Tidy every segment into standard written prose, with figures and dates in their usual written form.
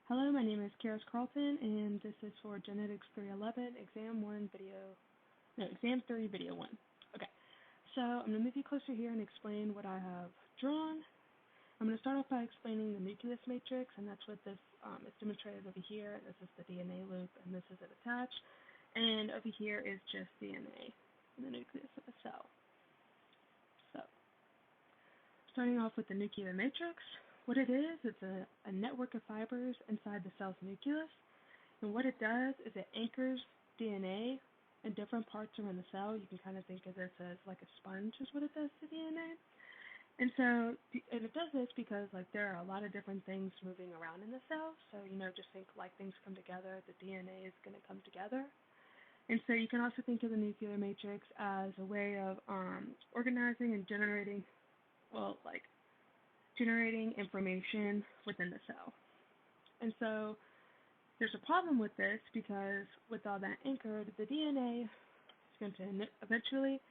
Hello, my name is Karis Carlton, and this is for Genetics 311, Exam 1 video, no, Exam 3 video 1. Okay, so I'm going to move you closer here and explain what I have drawn. I'm going to start off by explaining the nucleus matrix, and that's what this is demonstrated over here. This is the DNA loop, and this is it attached. And over here is just DNA in the nucleus of a cell. So, starting off with the nuclear matrix, what it is, it's a network of fibers inside the cell's nucleus. And what it does is it anchors DNA in different parts around the cell. You can kind of think of this as like a sponge is what it does to DNA. And so, and it does this because like there are a lot of different things moving around in the cell. So, just think like things come together, the DNA is going to come together. And so you can also think of the nuclear matrix as a way of organizing and generating, generating information within the cell. And so there's a problem with this because with all that anchored, the DNA is going to eventually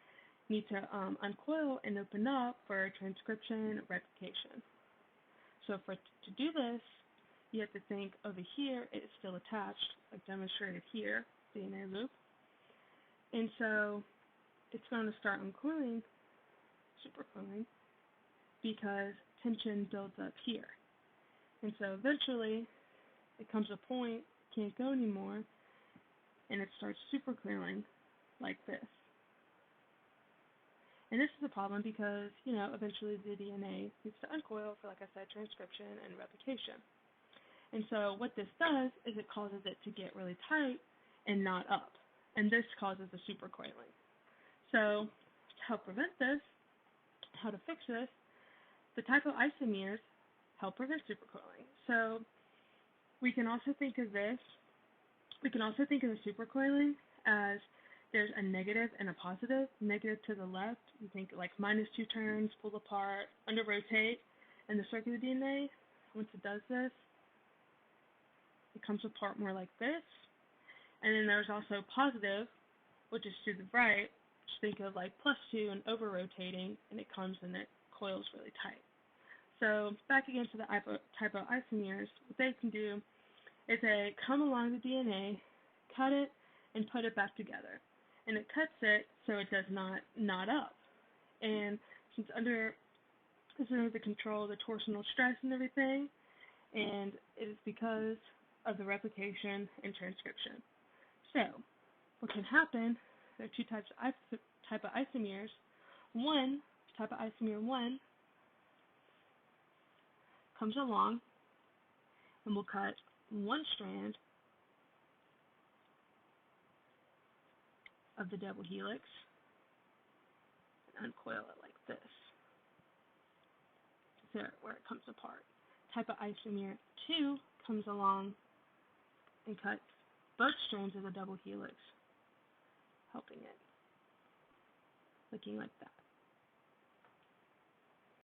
need to uncoil and open up for transcription replication. So to do this, you have to think over here it is still attached, like demonstrated here, DNA loop. And so it's going to start uncoiling, supercoiling, because tension builds up here. And so eventually it comes to a point, it can't go anymore, and it starts supercoiling like this. And this is a problem because, eventually the DNA needs to uncoil for, like I said, transcription and replication. And so what this does is it causes it to get really tight and not up. And this causes the supercoiling. So to help prevent this, how to fix this, the type of isomers help prevent supercoiling. So we can also think of the supercoiling as there's a negative and a positive. Negative to the left, you think like -2 turns, pull apart, under rotate, and the circular DNA, once it does this, it comes apart more like this. And then there's also positive, which is to the right, just think of like +2 and over rotating, and it comes and it coils really tight. So back again to the type of isomers, what they can do is they come along the DNA, cut it, and put it back together. And it cuts it so it does not knot up. And since it's under the control of the torsional stress and everything, and it is because of the replication and transcription. So what can happen, there are two type of isomers. Type of isomer 1 comes along and will cut one strand of the double helix and uncoil it like this. There, where it comes apart. Type of isomer 2 comes along and cuts both strands of the double helix, helping it, looking like that.